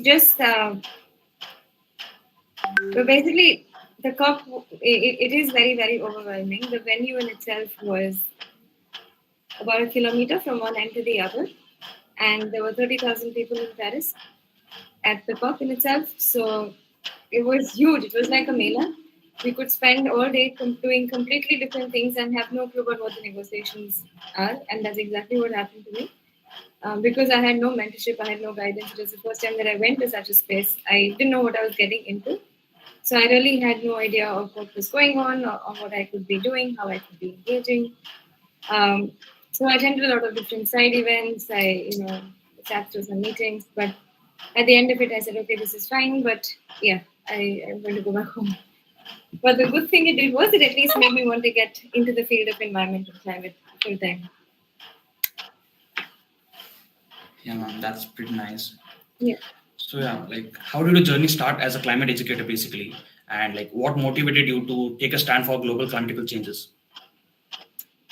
just so basically, the COP, it is very, very overwhelming. The venue in itself was about a kilometer from one end to the other, and there were 30,000 people in Paris at the COP in itself. So it was huge. It was like a mela. We could spend all day doing completely different things and have no clue about what the negotiations are, and that's exactly what happened to me. Because I had no mentorship, I had no guidance. It was the first time that I went to such a space. I didn't know what I was getting into. So I really had no idea of what was going on or what I could be doing, how I could be engaging. So I attended a lot of different side events. I, sat through some meetings, but at the end of it, I said, okay, this is fine, but yeah, I'm going to go back home. But the good thing it did was it at least made me want to get into the field of environment and climate full time. Yeah, ma'am, that's pretty nice. Yeah. So yeah, like how did your journey start as a climate educator basically? And like what motivated you to take a stand for global climatical changes?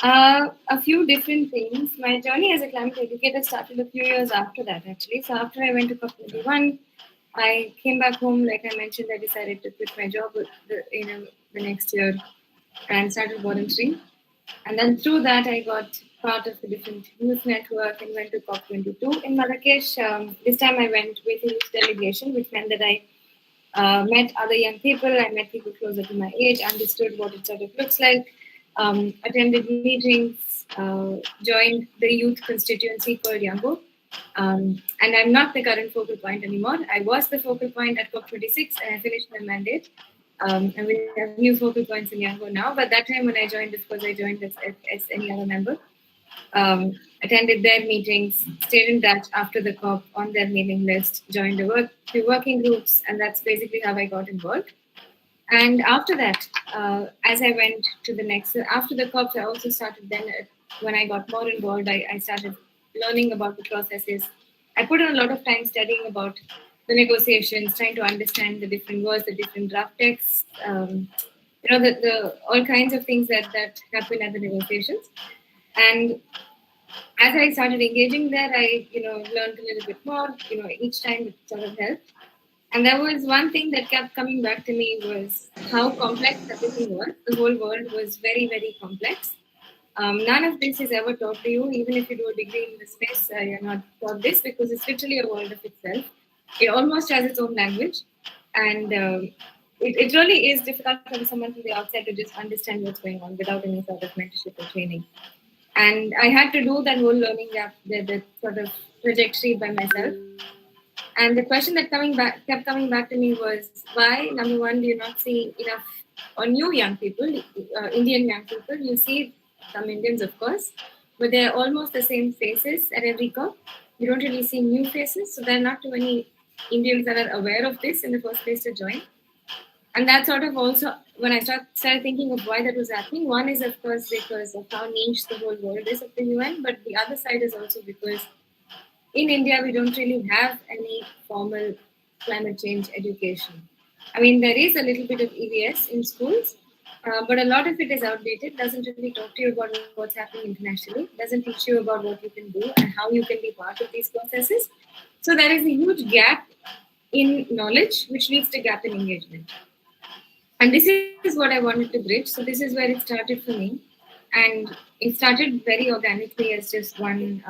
A few different things. My journey as a climate educator started a few years after that, actually. So after I went to COP21, I came back home. Like I mentioned, I decided to quit my job the next year and started volunteering. And then through that, I got part of a different youth network and went to COP22 in Marrakesh. This time I went with a youth delegation, which meant that I met other young people. I met people closer to my age, understood what it sort of looks like, attended meetings, joined the youth constituency called YOUNGO. And I'm not the current focal point anymore. I was the focal point at COP26 and I finished my mandate. And we have new focal points in YOUNGO now. But that time when I joined, of course, I joined as any other member. Attended their meetings, stayed in touch after the COP on their mailing list, joined few working groups, and that's basically how I got involved. And after that, as I went to the next, after the COPs, I also started then, when I got more involved, I started learning about the processes. I put in a lot of time studying about the negotiations, trying to understand the different words, the different draft texts, the all kinds of things that happen at the negotiations. And as I started engaging there, I learned a little bit more. Each time it sort of helped. And there was one thing that kept coming back to me was how complex everything was. The whole world was very, very complex. None of this is ever taught to you, even if you do a degree in the space. You're not taught this because it's literally a world of itself. It almost has its own language, and it really is difficult for someone from the outside to just understand what's going on without any sort of mentorship or training. And I had to do that whole learning gap, the sort of trajectory by myself. And the question that kept coming back to me was, why, number one, do you not see enough or new young people, Indian young people? You see some Indians, of course, but they're almost the same faces at every COP. You don't really see new faces, so there are not too many Indians that are aware of this in the first place to join. And that sort of also, when I started thinking of why that was happening, one is, of course, because of how niche the whole world is of the UN, but the other side is also because in India, we don't really have any formal climate change education. I mean, there is a little bit of EVS in schools, but a lot of it is outdated, doesn't really talk to you about what's happening internationally, doesn't teach you about what you can do and how you can be part of these processes. So there is a huge gap in knowledge, which leads to gap in engagement. And this is what I wanted to bridge. So this is where it started for me. And it started very organically as just one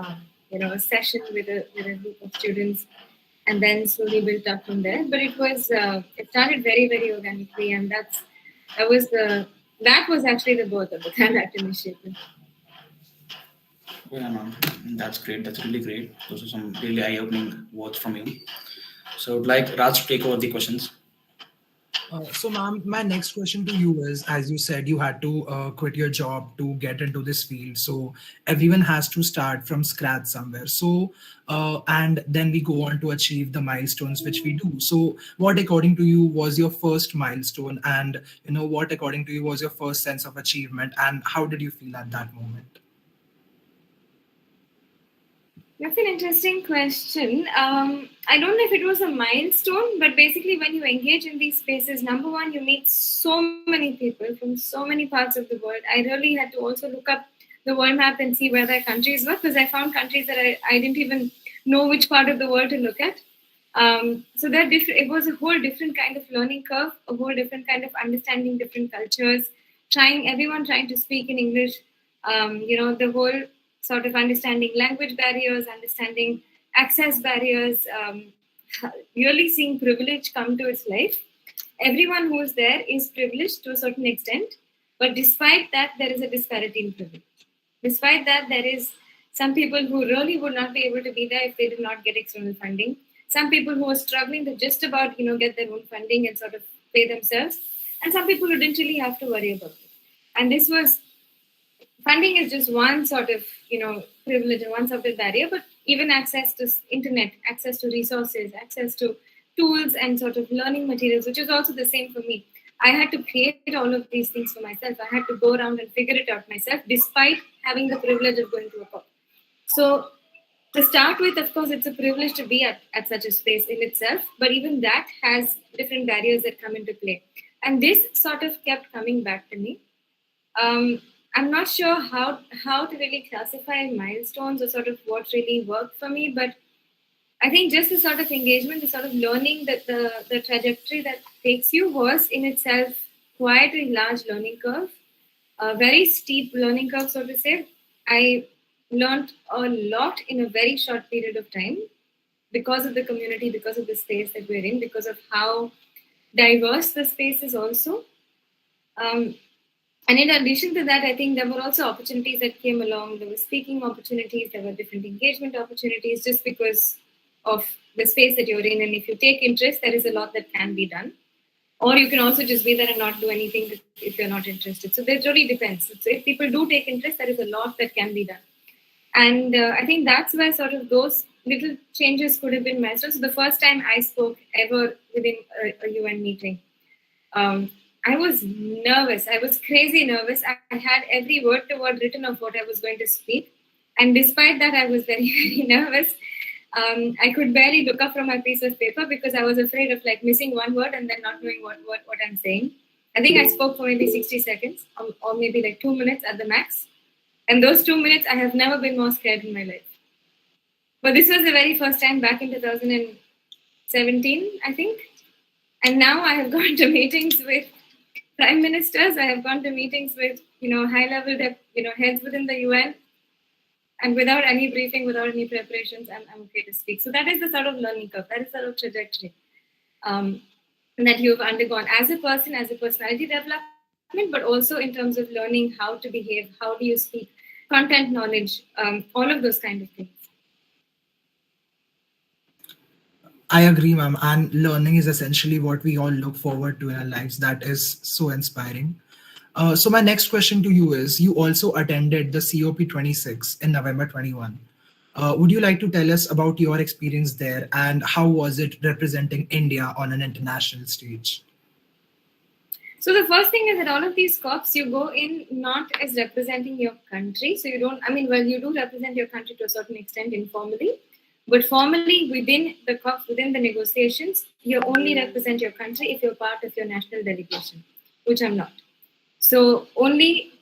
a session with a group of students, and then slowly built up from there. But it started very, very organically, and that was actually the birth of the Climate Act Initiative. Yeah, ma'am, that's great. That's really great. Those are some really eye-opening words from you. So, I'd like Raj to take over the questions. So, ma'am, my next question to you is, as you said, you had to quit your job to get into this field. So everyone has to start from scratch somewhere. So, and then we go on to achieve the milestones which we do. So what, according to you, was your first milestone? And, what, according to you, was your first sense of achievement? And how did you feel at that moment? That's an interesting question. I don't know if it was a milestone, but basically when you engage in these spaces, number one, you meet so many people from so many parts of the world. I really had to also look up the world map and see where their countries were, because I found countries that I didn't even know which part of the world to look at. So it was a whole different kind of learning curve, a whole different kind of understanding different cultures, everyone trying to speak in English. The whole sort of understanding language barriers, understanding access barriers, really seeing privilege come to its life. Everyone who is there is privileged to a certain extent, but despite that, there is a disparity in privilege. Despite that, there is some people who really would not be able to be there if they did not get external funding. Some people who are struggling to just about get their own funding and sort of pay themselves, and some people who didn't really have to worry about it. And this was funding is just one sort of privilege and one sort of barrier, but even access to internet, access to resources, access to tools and sort of learning materials, which is also the same for me. I had to create all of these things for myself. I had to go around and figure it out myself, despite having the privilege of going to a college. So to start with, of course, it's a privilege to be at such a space in itself, but even that has different barriers that come into play. And this sort of kept coming back to me. I'm not sure how to really classify milestones or sort of what really worked for me, but I think just the sort of engagement, the sort of learning that the trajectory that takes you was in itself quite a large learning curve, a very steep learning curve, so to say. I learned a lot in a very short period of time because of the community, because of the space that we're in, because of how diverse the space is also. And in addition to that, I think there were also opportunities that came along. There were speaking opportunities, there were different engagement opportunities, just because of the space that you're in. And if you take interest, there is a lot that can be done. Or you can also just be there and not do anything if you're not interested. So that really depends. So if people do take interest, there is a lot that can be done. And I think that's where sort of those little changes could have been mastered. So the first time I spoke ever within a UN meeting, I was nervous. I was crazy nervous. I had every word to word written of what I was going to speak. And despite that, I was very, very nervous. I could barely look up from my piece of paper because I was afraid of missing one word and then not knowing what I'm saying. I think I spoke for maybe 60 seconds or maybe 2 minutes at the max. And those 2 minutes, I have never been more scared in my life. But this was the very first time back in 2017, I think. And now I have gone to meetings with prime ministers. I have gone to meetings with, high-level, heads within the UN. And without any briefing, without any preparations, I'm okay to speak. So that is the sort of learning curve. That is the sort of trajectory that you've undergone as a person, as a personality development, but also in terms of learning how to behave, how do you speak, content knowledge, all of those kind of things. I agree, ma'am. And learning is essentially what we all look forward to in our lives. That is so inspiring. So my next question to you is, you also attended the COP26 in November 21. Would you like to tell us about your experience there and how was it representing India on an international stage? So the first thing is that all of these COPs, you go in not as representing your country. So you don't, you do represent your country to a certain extent informally, but formally within the COPs, within the negotiations, you only represent your country if you're part of your national delegation, which I'm not. So only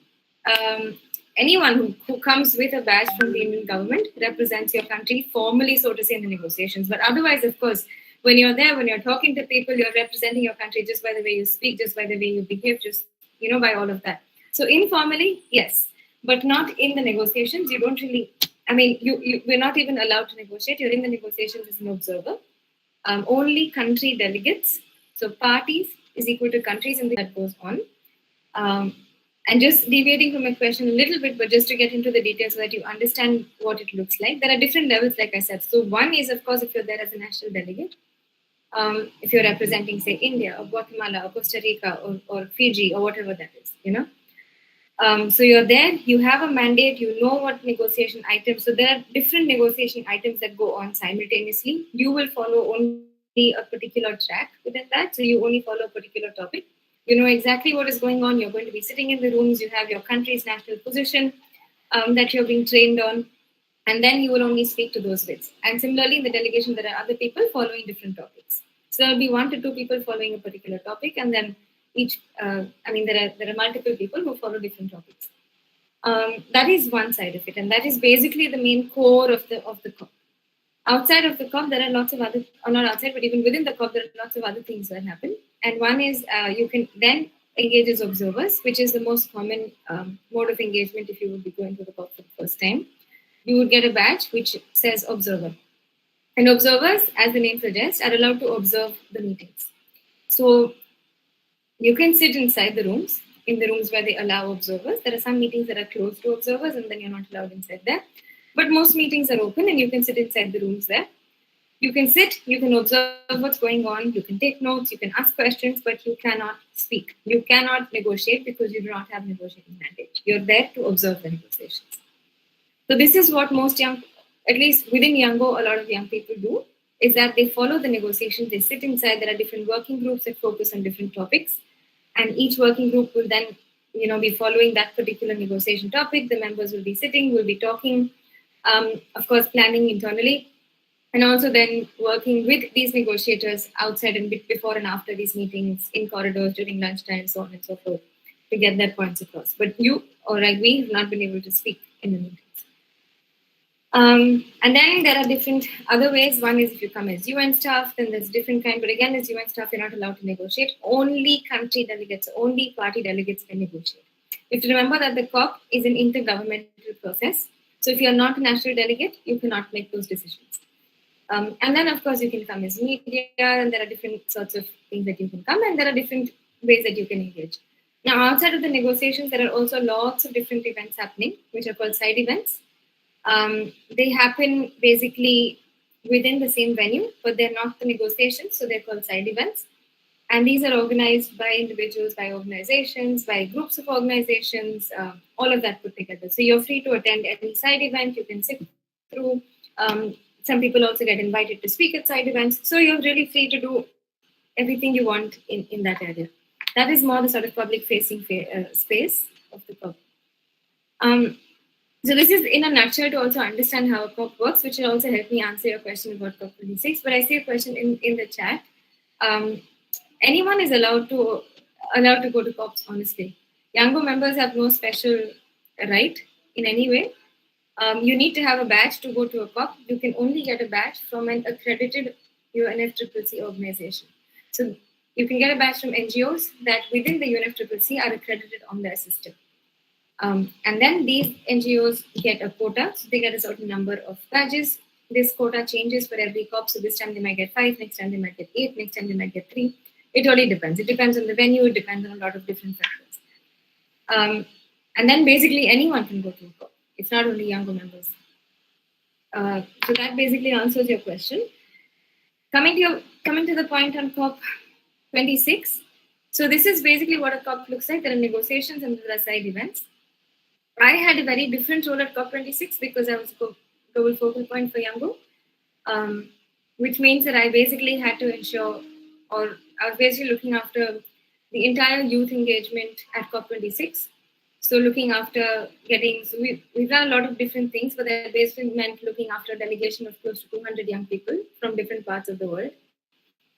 anyone who comes with a badge from the Indian government represents your country formally, so to say, in the negotiations. But otherwise, of course, when you're there, when you're talking to people, you're representing your country just by the way you speak, just by the way you behave, just, by all of that. So informally, yes, but not in the negotiations. You don't really, we're not even allowed to negotiate. You're in the negotiations as an observer. Only country delegates. So parties is equal to countries, and that goes on. And just deviating from my question a little bit, but just to get into the details so that you understand what it looks like. There are different levels, like I said. So one is, of course, if you're there as a national delegate, if you're representing, say, India or Guatemala or Costa Rica or Fiji or whatever that is, So you're there, you have a mandate, you know what negotiation items. So there are different negotiation items that go on simultaneously. You will follow only a particular track within that. So you only follow a particular topic. You know exactly what is going on. You're going to be sitting in the rooms. You have your country's national position that you're being trained on. And then you will only speak to those bits. And similarly, in the delegation, there are other people following different topics. So there'll be 1 to 2 people following a particular topic. And then there are multiple people who follow different topics. That is one side of it. And that is basically the main core of the COP. Outside of the COP, there are lots of other, or not outside, but even within the COP, there are lots of other things that happen. And one is you can then engage as observers, which is the most common mode of engagement if you would be going to the COP for the first time. You would get a badge which says observer. And observers, as the name suggests, are allowed to observe the meetings. So you can sit inside the rooms, in the rooms where they allow observers. There are some meetings that are closed to observers and then you're not allowed inside there. But most meetings are open and you can sit inside the rooms there. You can sit, you can observe what's going on, you can take notes, you can ask questions, but you cannot speak. You cannot negotiate because you do not have negotiating mandate. You're there to observe the negotiations. So this is what most young, at least within YOUNGO, a lot of young people do, is that they follow the negotiations, they sit inside, there are different working groups that focus on different topics, and each working group will then be following that particular negotiation topic. The members will be sitting, will be talking, of course, planning internally, and also then working with these negotiators outside and before and after these meetings, in corridors, during lunchtime, so on and so forth, to get their points across. But we have not been able to speak in the meetings. And then there are different other ways. One is if you come as UN staff, then there's different kind. But again, as UN staff, you're not allowed to negotiate. Only country delegates, only party delegates can negotiate. You have to remember that the COP is an intergovernmental process. So if you're not a national delegate, you cannot make those decisions. And then, of course, you can come as media, and there are different sorts of things that you can come, and there are different ways that you can engage. Now, outside of the negotiations, there are also lots of different events happening, which are called side events. They happen basically within the same venue, but they're not the negotiations, so they're called side events. And these are organized by individuals, by organizations, by groups of organizations, all of that put together. So you're free to attend any side event, you can sit through. Some people also get invited to speak at side events. So you're really free to do everything you want in that area. That is more the sort of public-facing space of the COP. So this is in a nutshell to also understand how a COP works, which will also help me answer your question about COP26. But I see a question in the chat. Anyone is allowed to go to COPs, honestly. YOUNGO members have no special right in any way. You need to have a badge to go to a COP. You can only get a badge from an accredited UNFCCC organization. So you can get a badge from NGOs that within the UNFCCC are accredited on their system. And then these NGOs get a quota. So they get a certain number of badges. This quota changes for every COP. So this time they might get 5, next time they might get 8, next time they might get 3. It really depends. It depends on the venue. It depends on a lot of different factors. And then basically anyone can go to a COP. It's not only YOUNGO members. So that basically answers your question. Coming to the point on COP26. So this is basically what a COP looks like. There are negotiations and there are side events. I had a very different role at COP26 because I was a global focal point for YOUNGO, which means that I basically had to ensure, or I was basically looking after the entire youth engagement at COP26. So looking after we've done a lot of different things, but that basically meant looking after a delegation of close to 200 young people from different parts of the world.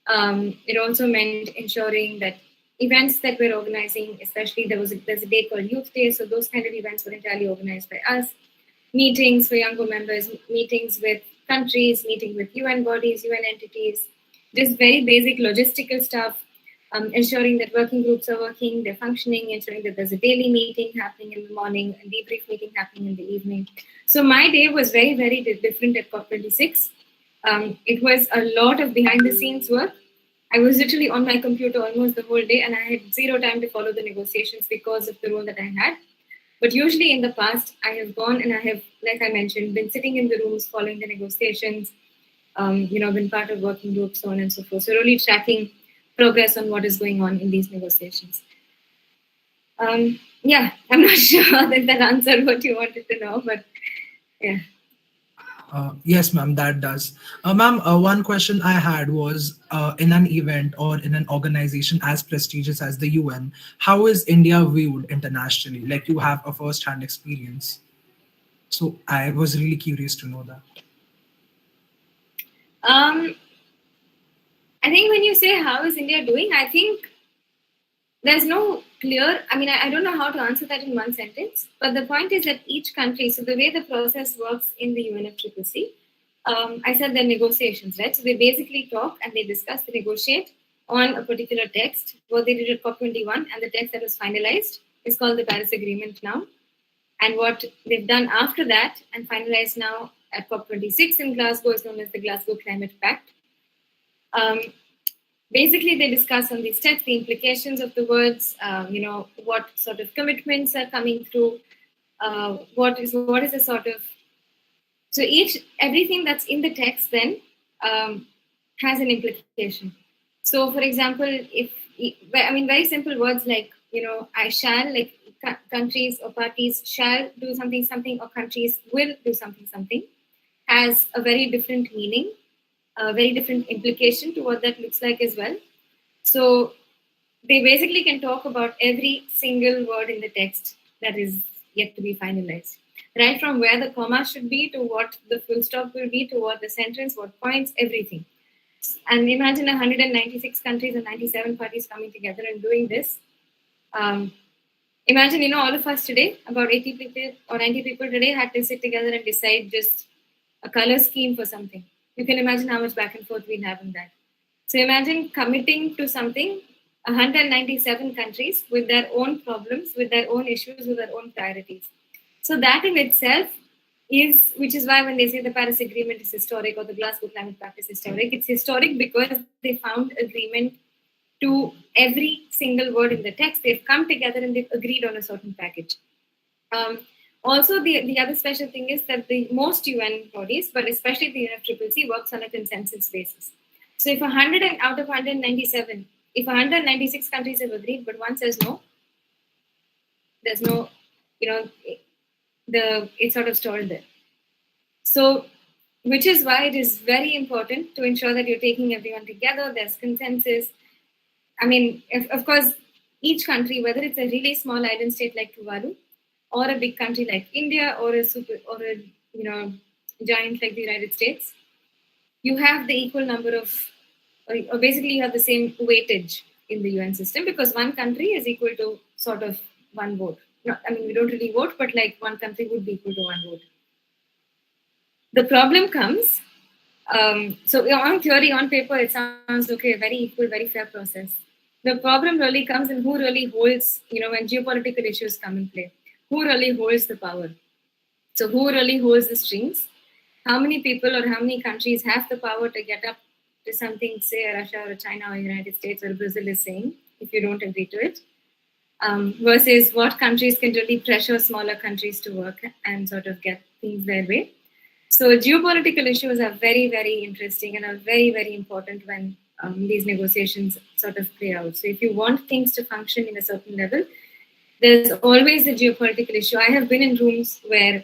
It also meant ensuring that events that we're organizing, especially there's a day called Youth Day, so those kind of events were entirely organized by us. Meetings for YOUNGO members, meetings with countries, meeting with UN bodies, UN entities, just very basic logistical stuff. Ensuring that working groups are working, they're functioning, ensuring that there's a daily meeting happening in the morning, a debrief meeting happening in the evening. So my day was very, very different at COP26. It was a lot of behind the scenes work. I was literally on my computer almost the whole day and I had zero time to follow the negotiations because of the role that I had. But usually in the past, I have gone and I have, like I mentioned, been sitting in the rooms following the negotiations, been part of working groups, so on and so forth. So really tracking progress on what is going on in these negotiations. I'm not sure that answered what you wanted to know, but yeah. Yes, ma'am, that does. Ma'am, one question I had was in an event or in an organization as prestigious as the UN, how is India viewed internationally? Like you have a first-hand experience. So I was really curious to know that. I think when you say how is India doing, I think there's no clear, I don't know how to answer that in one sentence, but the point is that each country, so the way the process works in the UNFCCC I said they're negotiations, right? So they basically talk and they discuss, they negotiate on a particular text. What they did at COP21 and the text that was finalized is called the Paris Agreement now. And what they've done after that and finalized now at COP26 in Glasgow is known as the Glasgow Climate Pact. Basically, they discuss on these texts the implications of the words, what sort of commitments are coming through, what is a sort of, so everything that's in the text then has an implication. So, for example, very simple words like, I shall, like countries or parties shall do something, or countries will do something, has a very different meaning, a very different implication to what that looks like as well. So they basically can talk about every single word in the text that is yet to be finalized. Right from where the comma should be to what the full stop will be to what the sentence, what points, everything. And imagine 196 countries and 97 parties coming together and doing this. Imagine, all of us today, about 80 people or 90 people today had to sit together and decide just a color scheme for something. You can imagine how much back and forth we'd have in that. So imagine committing to something, 197 countries with their own problems, with their own issues, with their own priorities. So that in itself which is why when they say the Paris Agreement is historic or the Glasgow Climate Pact is historic, it's historic because they found agreement to every single word in the text. They've come together and they've agreed on a certain package. Also, the other special thing is that the most UN bodies, but especially the UNFCCC, works on a consensus basis. So if 100 out of 197, if 196 countries have agreed, but one says no, there's no, it's sort of stalled there. So, which is why it is very important to ensure that you're taking everyone together, there's consensus. I mean, of course, each country, whether it's a really small island state like Tuvalu, or a big country like India, or a giant like the United States, you have the equal number of, or basically you have the same weightage in the UN system, because one country is equal to sort of one vote. We don't really vote, but like one country would be equal to one vote. The problem comes, so on theory, on paper, it sounds okay, very equal, very fair process. The problem really comes in who really holds, when geopolitical issues come in play, who really holds the power. So who really holds the strings? How many people or how many countries have the power to get up to something, say Russia or China or United States or Brazil is saying, if you don't agree to it, versus what countries can really pressure smaller countries to work and sort of get things their way. So geopolitical issues are very, very interesting and are very, very important when these negotiations sort of play out. So if you want things to function in a certain level, there's always a geopolitical issue. I have been in rooms where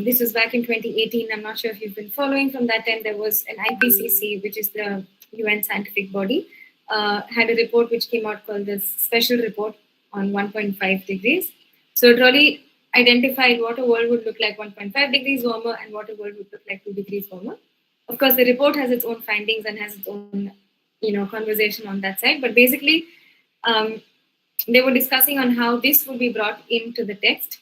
this was back in 2018. I'm not sure if you've been following. From that time, there was an IPCC, which is the UN scientific body, had a report which came out called the Special Report on 1.5 degrees. So it really identified what a world would look like 1.5 degrees warmer and what a world would look like 2 degrees warmer. Of course, the report has its own findings and has its own, conversation on that side. But basically, they were discussing on how this would be brought into the text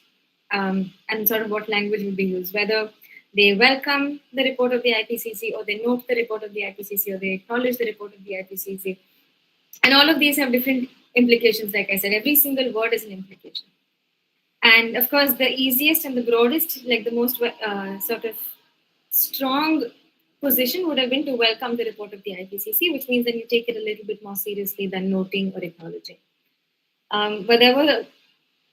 and sort of what language would be used, whether they welcome the report of the IPCC or they note the report of the IPCC or they acknowledge the report of the IPCC. And all of these have different implications. Like I said, every single word is an implication. And of course, the easiest and the broadest, like the most sort of strong position would have been to welcome the report of the IPCC, which means that you take it a little bit more seriously than noting or acknowledging. But there were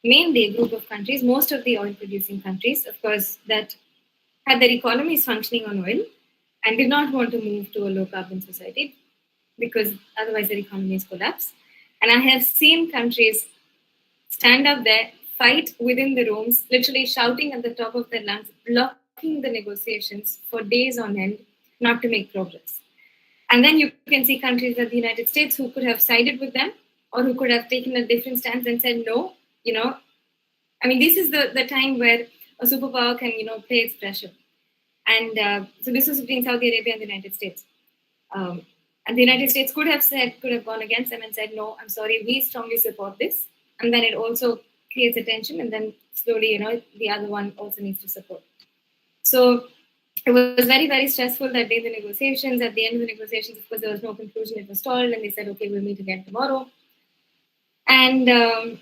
mainly a group of countries, most of the oil-producing countries, of course, that had their economies functioning on oil and did not want to move to a low-carbon society because otherwise their economies collapse. And I have seen countries stand up there, fight within the rooms, literally shouting at the top of their lungs, blocking the negotiations for days on end, not to make progress. And then you can see countries like the United States who could have sided with them or who could have taken a different stance and said no. This is the time where a superpower can, play its pressure. And so this was between Saudi Arabia and the United States. And the United States could have gone against them and said, no, I'm sorry, we strongly support this. And then it also creates a tension. And then slowly, the other one also needs to support. So it was very, very stressful that day, the negotiations. At the end of the negotiations, of course, there was no conclusion. It was stalled, and they said, okay, we'll meet again tomorrow. And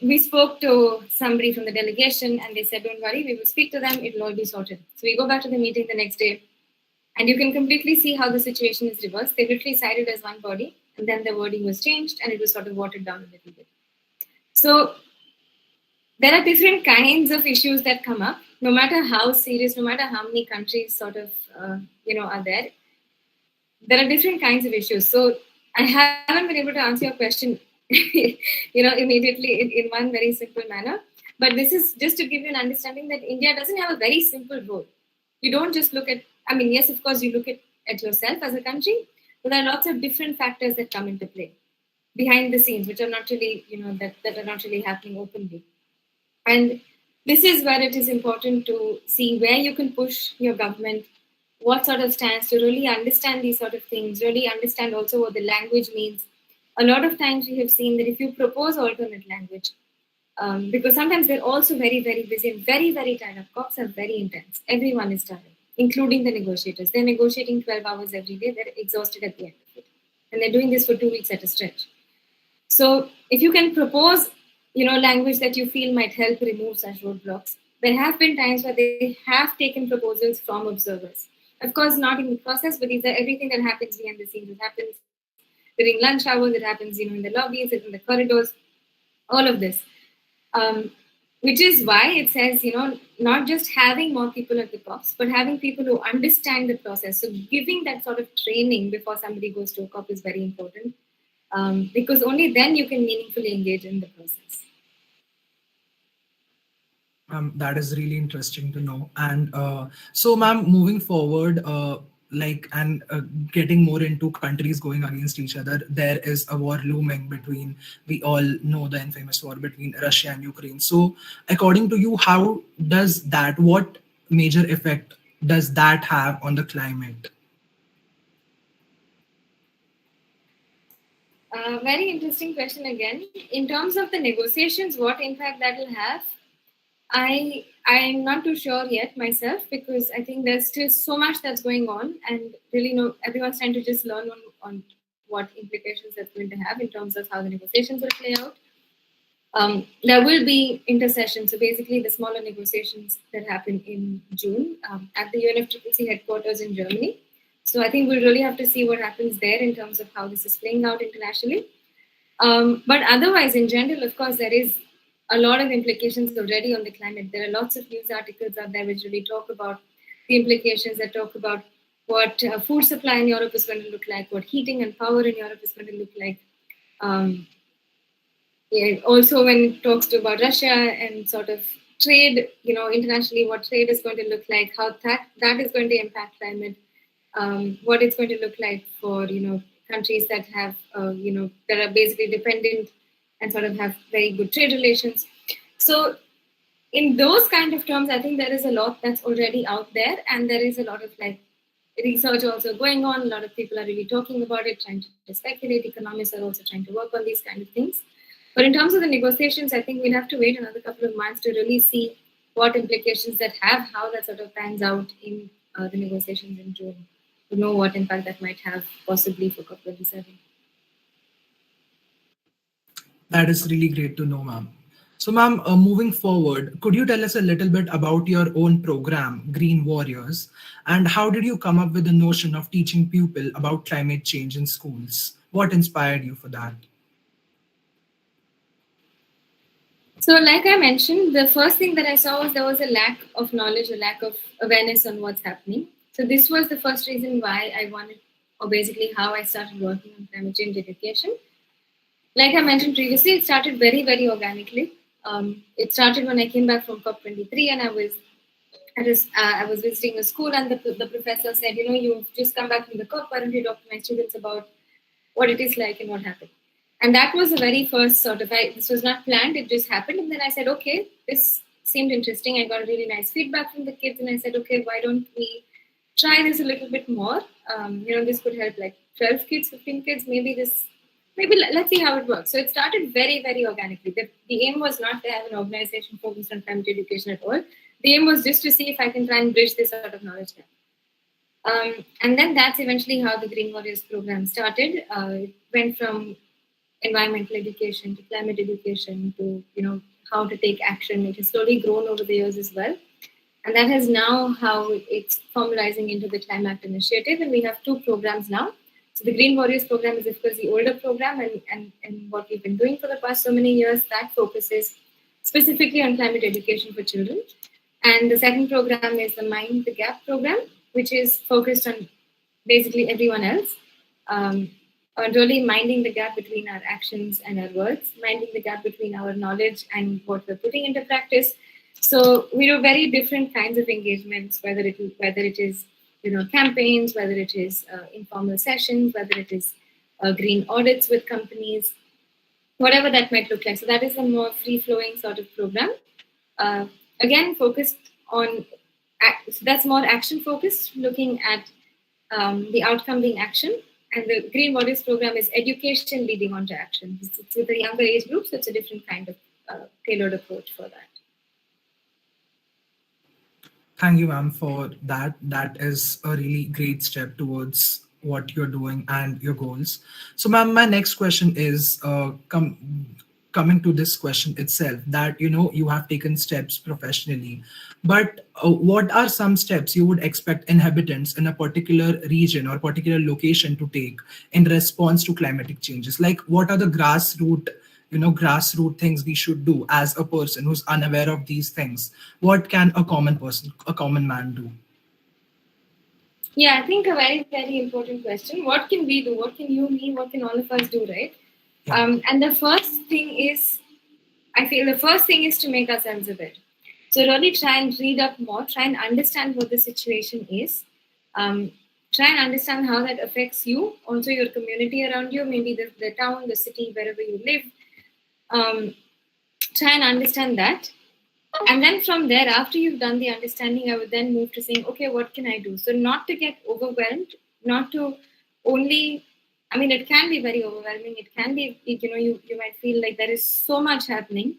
we spoke to somebody from the delegation, and they said, don't worry, we will speak to them. It'll all be sorted. So we go back to the meeting the next day, and you can completely see how the situation is reversed. They literally sided as one body, and then the wording was changed, and it was sort of watered down a little bit. So there are different kinds of issues that come up, no matter how serious, no matter how many countries sort of, are there. There are different kinds of issues. So I haven't been able to answer your question, immediately in one very simple manner. But this is just to give you an understanding that India doesn't have a very simple role. You don't just look at, yes, of course, you look at yourself as a country, but there are lots of different factors that come into play behind the scenes, which are not really, that are not really happening openly. And this is where it is important to see where you can push your government, what sort of stance to really understand these sort of things, really understand also what the language means. A lot of times we have seen that if you propose alternate language, because sometimes they're also very, very busy and very, very tired up. Cops are very intense. Everyone is tired, including the negotiators. They're negotiating 12 hours every day. They're exhausted at the end of it. And they're doing this for 2 weeks at a stretch. So if you can propose, language that you feel might help remove such roadblocks, there have been times where they have taken proposals from observers. Of course, not in the process, but these are everything that happens behind the scenes. It happens during lunch hours, it happens, in the lobbies, in the corridors, all of this. Which is why it says, not just having more people at the COPs, but having people who understand the process. So giving that sort of training before somebody goes to a COP is very important, because only then you can meaningfully engage in the process. That is really interesting to know. And so, ma'am, moving forward, getting more into countries going against each other, there is a war looming between, we all know the infamous war between Russia and Ukraine. So according to you, what major effect does that have on the climate? Very interesting question again. In terms of the negotiations, what impact that will have, I'm not too sure yet myself, because I think there's still so much that's going on, and really everyone's trying to just learn on what implications that's going to have in terms of how the negotiations will play out. There will be intercessions, so basically the smaller negotiations that happen in June at the UNFCCC headquarters in Germany. So I think we'll really have to see what happens there in terms of how this is playing out internationally. But otherwise, in general, of course, there is a lot of implications already on the climate. There are lots of news articles out there which really talk about the implications, that talk about what food supply in Europe is going to look like, what heating and power in Europe is going to look like. Also, when it talks about Russia and sort of trade, internationally, what trade is going to look like, how that is going to impact climate, what it's going to look like for, countries that have, that are basically dependent and sort of have very good trade relations. So in those kind of terms, I think there is a lot that's already out there, and there is a lot of research also going on. A lot of people are really talking about it, trying to speculate. Economists are also trying to work on these kind of things. But in terms of the negotiations, I think we'll have to wait another couple of months to really see what implications that have, how that sort of pans out in the negotiations in June, to know what impact that might have possibly for COP27. That is really great to know, ma'am. So, ma'am, moving forward, could you tell us a little bit about your own program, Green Warriors, and how did you come up with the notion of teaching people about climate change in schools? What inspired you for that? So, like I mentioned, the first thing that I saw was there was a lack of knowledge, a lack of awareness on what's happening. So, this was the first reason why I wanted, or basically how I started working on climate change education. Like I mentioned previously, it started very, very organically. It started when I came back from COP23, and I was visiting a school, and the professor said, you've just come back from the COP, why don't you talk to my students about what it is like and what happened? And that was the very first sort of, this was not planned, it just happened. And then I said, okay, this seemed interesting. I got a really nice feedback from the kids, and I said, okay, why don't we try this a little bit more? This could help like 12 kids, 15 kids, maybe let's see how it works. So it started very, very organically. The aim was not to have an organization focused on climate education at all. The aim was just to see if I can try and bridge this sort of knowledge gap. And then that's eventually how the Green Warriors program started. It went from environmental education to climate education to, how to take action. It has slowly grown over the years as well. And that is now how it's formalizing into the Climate Initiative. And we have two programs now. So the Green Warriors program is, of course, the older program. And what we've been doing for the past so many years, that focuses specifically on climate education for children. And the second program is the Mind the Gap program, which is focused on basically everyone else. On really minding the gap between our actions and our words, minding the gap between our knowledge and what we're putting into practice. So we do very different kinds of engagements, whether it is campaigns, whether it is informal sessions, whether it is green audits with companies, whatever that might look like. So that is a more free-flowing sort of program. Again, focused on, so that's more action-focused, looking at the outcome being action. And the Green Warriors program is education leading on to action. It's with a younger age group, so it's a different kind of tailored approach for that. Thank you, ma'am, for that. That is a really great step towards what you're doing and your goals. So, ma'am, my next question is coming to this question itself, that you have taken steps professionally, but what are some steps you would expect inhabitants in a particular region or particular location to take in response to climatic changes? Like, what are the grassroots things we should do as a person who's unaware of these things? What can a common man do? Yeah, I think a very, very important question. What can we do? What can you, me, what can all of us do, right? Yeah. And the first thing is, I feel the first thing is to make ourselves aware. So really try and read up more, try and understand what the situation is. Try and understand how that affects you, also your community around you, maybe the town, the city, wherever you live. Try and understand that. And then from there, after you've done the understanding, I would then move to saying, okay, what can I do? So not to get overwhelmed, not to only, it can be very overwhelming. It can be, you might feel like there is so much happening.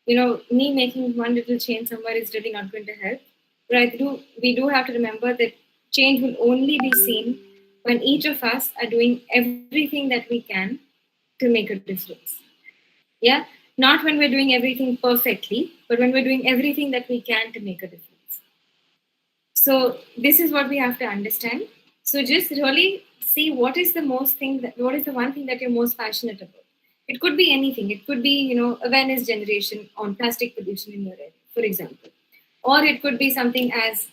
Me making one little change somewhere is really not going to help. But we do have to remember that change will only be seen when each of us are doing everything that we can to make a difference. Yeah? Not when we're doing everything perfectly, but when we're doing everything that we can to make a difference. So this is what we have to understand. So just really see what is the one thing that you're most passionate about. It could be anything. It could be, awareness generation on plastic pollution in your area, for example. Or it could be something as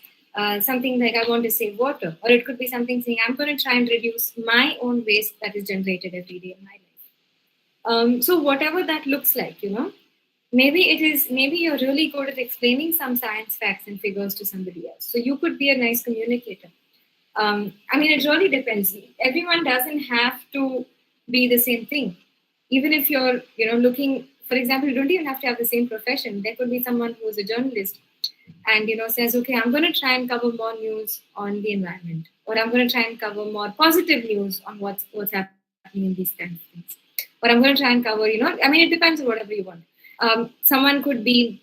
something like I want to save water. Or it could be something saying I'm going to try and reduce my own waste that is generated every day in my life. So whatever that looks like, maybe you're really good at explaining some science facts and figures to somebody else. So you could be a nice communicator. It really depends. Everyone doesn't have to be the same thing. Even if you're, looking, for example, you don't even have to have the same profession. There could be someone who's a journalist and, says, okay, I'm going to try and cover more news on the environment, or I'm going to try and cover more positive news on what's happening in these kinds of things. Or I'm going to try and cover, it depends on whatever you want. Someone could be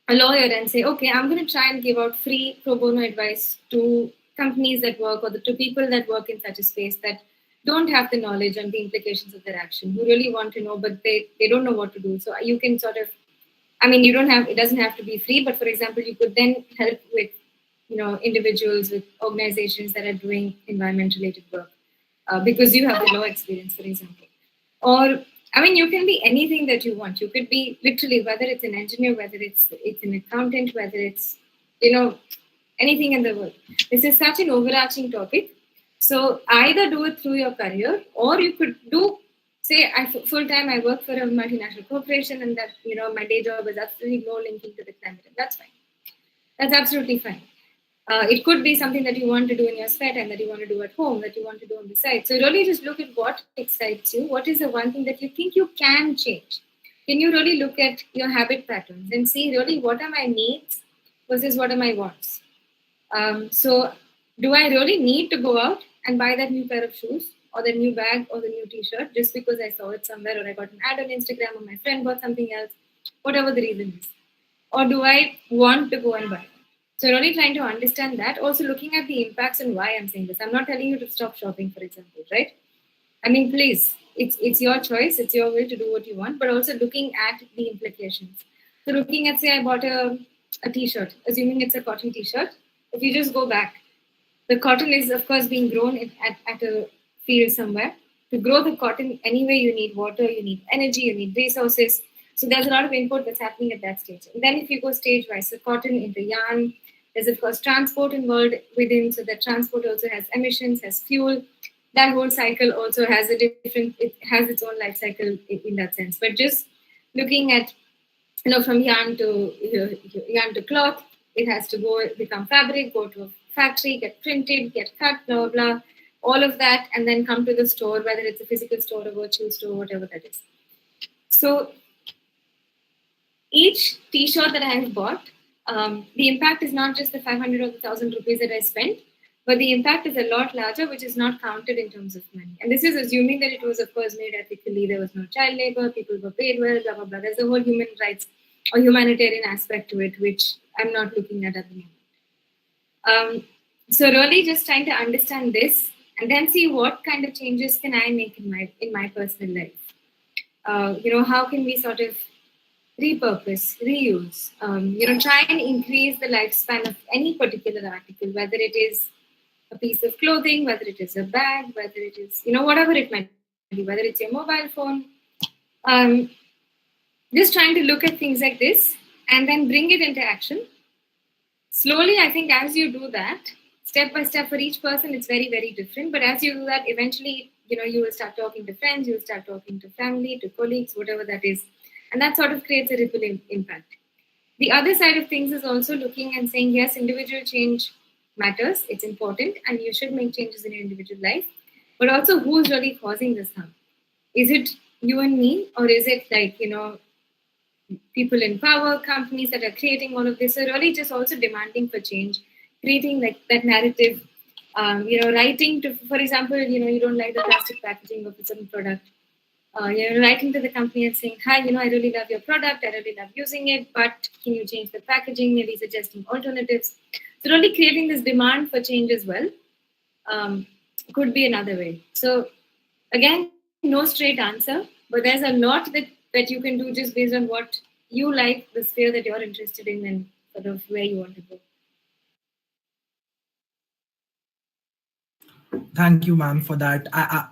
a lawyer and say, okay, I'm going to try and give out free pro bono advice to companies that work or to people that work in such a space that don't have the knowledge and the implications of their action, who really want to know, but they don't know what to do. So you can sort of, it doesn't have to be free, but for example, you could then help with, individuals, with organizations that are doing environment related work because you have the law experience, for example. Or, you can be anything that you want. You could be literally, whether it's an engineer, whether it's an accountant, whether it's, anything in the world. This is such an overarching topic. So either do it through your career, or you could do, say, full-time I work for a multinational corporation and that, my day job is absolutely no linking to the climate. That's fine. That's absolutely fine. It could be something that you want to do in your spare time, that you want to do at home, that you want to do on the side. So really just look at what excites you. What is the one thing that you think you can change? Can you really look at your habit patterns and see really what are my needs versus what are my wants? So do I really need to go out and buy that new pair of shoes or the new bag or the new t-shirt just because I saw it somewhere, or I got an ad on Instagram, or my friend bought something else, whatever the reason is? Or do I want to go and buy it? So really trying to understand that, also looking at the impacts and why I'm saying this. I'm not telling you to stop shopping, for example, right? I mean, please, it's your choice, it's your will to do what you want, but also looking at the implications. So looking at, say, I bought a t-shirt, assuming it's a cotton t-shirt. If you just go back, the cotton is, of course, being grown at a field somewhere. To grow the cotton, anyway, you need water, you need energy, you need resources. So there's a lot of input that's happening at that stage. And then if you go stage-wise, so cotton into yarn, there's, of course, transport involved within. So the transport also has emissions, has fuel. That whole cycle also has it has its own life cycle in that sense. But just looking at, from yarn to cloth, it has to go become fabric, go to a factory, get printed, get cut, blah, blah, blah, all of that, and then come to the store, whether it's a physical store, a virtual store, whatever that is. So each t-shirt that I have bought, the impact is not just the 500 or the 1,000 rupees that I spent, but the impact is a lot larger, which is not counted in terms of money. And this is assuming that it was, of course, made ethically. There was no child labor, people were paid well, blah, blah, blah. There's a whole human rights or humanitarian aspect to it, which I'm not looking at the moment. So really just trying to understand this and then see what kind of changes can I make in my personal life. How can we sort of repurpose, reuse, try and increase the lifespan of any particular article, whether it is a piece of clothing, whether it is a bag, whether it is, whatever it might be, whether it's your mobile phone. Just trying to look at things like this and then bring it into action. Slowly, I think as you do that, step by step for each person, it's very, very different. But as you do that, eventually, you will start talking to friends, you will start talking to family, to colleagues, whatever that is. And that sort of creates a ripple impact. The other side of things is also looking and saying, yes, individual change matters, it's important, and you should make changes in your individual life. But also, who's really causing this harm? Is it you and me, or is it like, people in power, companies that are creating all of this? So really just also demanding for change, creating like that narrative, writing to, for example, you don't like the plastic packaging of a certain product. Writing to the company and saying, hi, I really love your product, I really love using it, but can you change the packaging, maybe suggesting alternatives? So really creating this demand for change as well could be another way. So again, no straight answer, but there's a lot that you can do just based on what you like, the sphere that you're interested in, and sort of where you want to go. Thank you, ma'am, for that.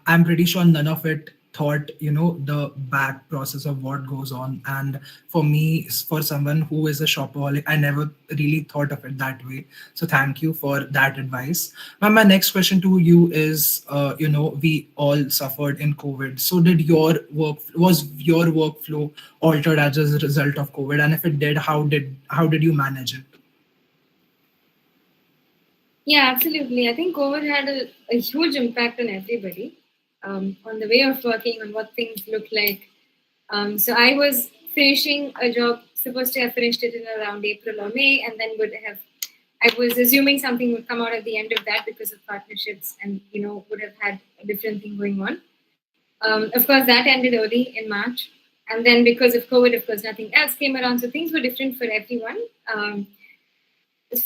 I'm pretty sure none of it thought, the back process of what goes on. And for me, for someone who is a shopaholic, I never really thought of it that way. So thank you for that advice. Ma'am, my next question to you is, we all suffered in COVID. So was your workflow altered as a result of COVID? And if it did, how did you manage it? Yeah, absolutely. I think COVID had a huge impact on everybody, on the way of working, on what things look like. So I was finishing a job, supposed to have finished it in around April or May, and then I was assuming something would come out at the end of that because of partnerships and, would have had a different thing going on. Of course, that ended early in March. And then because of COVID, of course, nothing else came around. So things were different for everyone.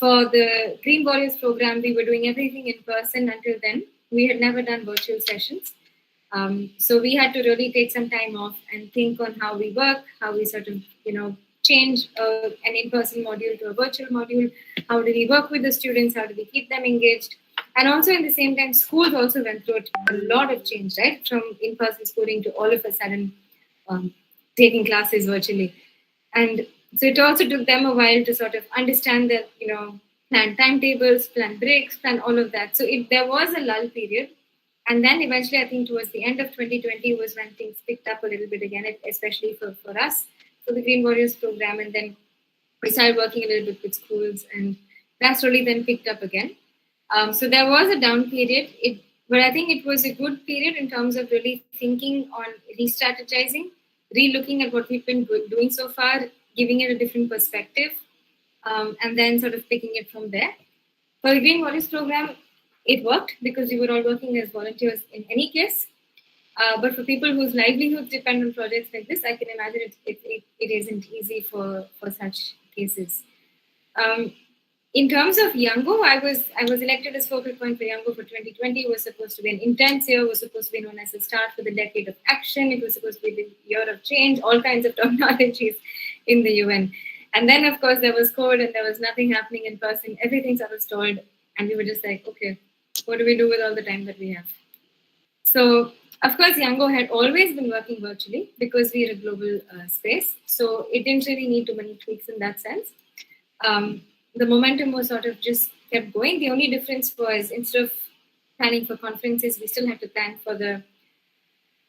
For the Green Warriors program, we were doing everything in person until then. We had never done virtual sessions. So we had to really take some time off and think on how we work, how we sort of, change an in-person module to a virtual module. How do we work with the students? How do we keep them engaged? And also at the same time, schools also went through a lot of change, right? From in-person schooling to all of a sudden taking classes virtually. And so it also took them a while to sort of understand that, plan timetables, plan breaks, plan all of that. So there was a lull period. And then eventually, I think towards the end of 2020 was when things picked up a little bit again, especially for us, for the Green Warriors program. And then we started working a little bit with schools, and that's really then picked up again. So there was a down period, but I think it was a good period in terms of really thinking on re-strategizing, re-looking at what we've been doing so far, giving it a different perspective, and then sort of picking it from there. For the Green Warriors program, it worked because we were all working as volunteers in any case. But for people whose livelihoods depend on projects like this, I can imagine it isn't easy for such cases. In terms of YOUNGO, I was elected as focal point for YOUNGO for 2020. It was supposed to be an intense year. It was supposed to be known as the start for the decade of action. It was supposed to be the year of change, all kinds of terminologies in the UN. And then, of course, there was COVID and there was nothing happening in person. Everything sort of stalled. And we were just like, okay, what do we do with all the time that we have? So, of course, YOUNGO had always been working virtually because we are a global space. So it didn't really need too many tweaks in that sense. The momentum was sort of just kept going. The only difference was instead of planning for conferences, we still had to plan for the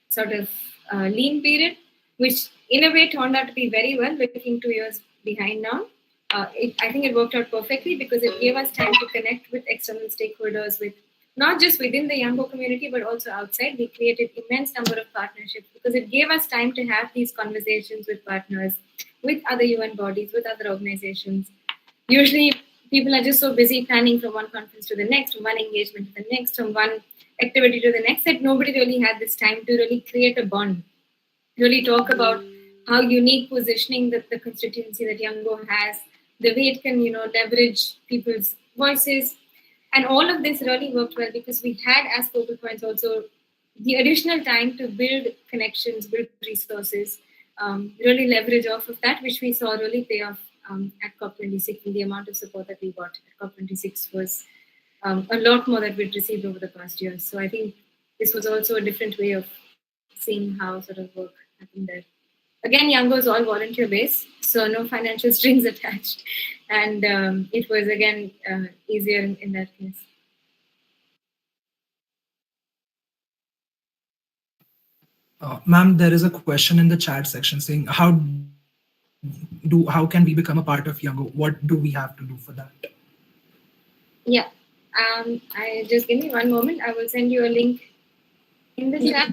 sort of lean period, which in a way turned out to be very well, looking 2 years behind now. I think it worked out perfectly because it gave us time to connect with external stakeholders, with not just within the YOUNGO community, but also outside. We created immense number of partnerships because it gave us time to have these conversations with partners, with other UN bodies, with other organizations. Usually people are just so busy planning from one conference to the next, from one engagement to the next, from one activity to the next, that nobody really had this time to really create a bond, really talk about how unique positioning that the constituency that YOUNGO has, the way it can, leverage people's voices. And all of this really worked well because we had as focal points also the additional time to build connections, build resources, really leverage off of that, which we saw really pay off at COP26. And the amount of support that we got at COP26 was a lot more that we'd received over the past years. So I think this was also a different way of seeing how sort of work happened there. Again, YOUNGO is all volunteer based, so no financial strings attached. And it was, again, easier in that case. Ma'am, there is a question in the chat section saying, how can we become a part of YOUNGO? What do we have to do for that? Yeah, I just give me one moment. I will send you a link in the chat.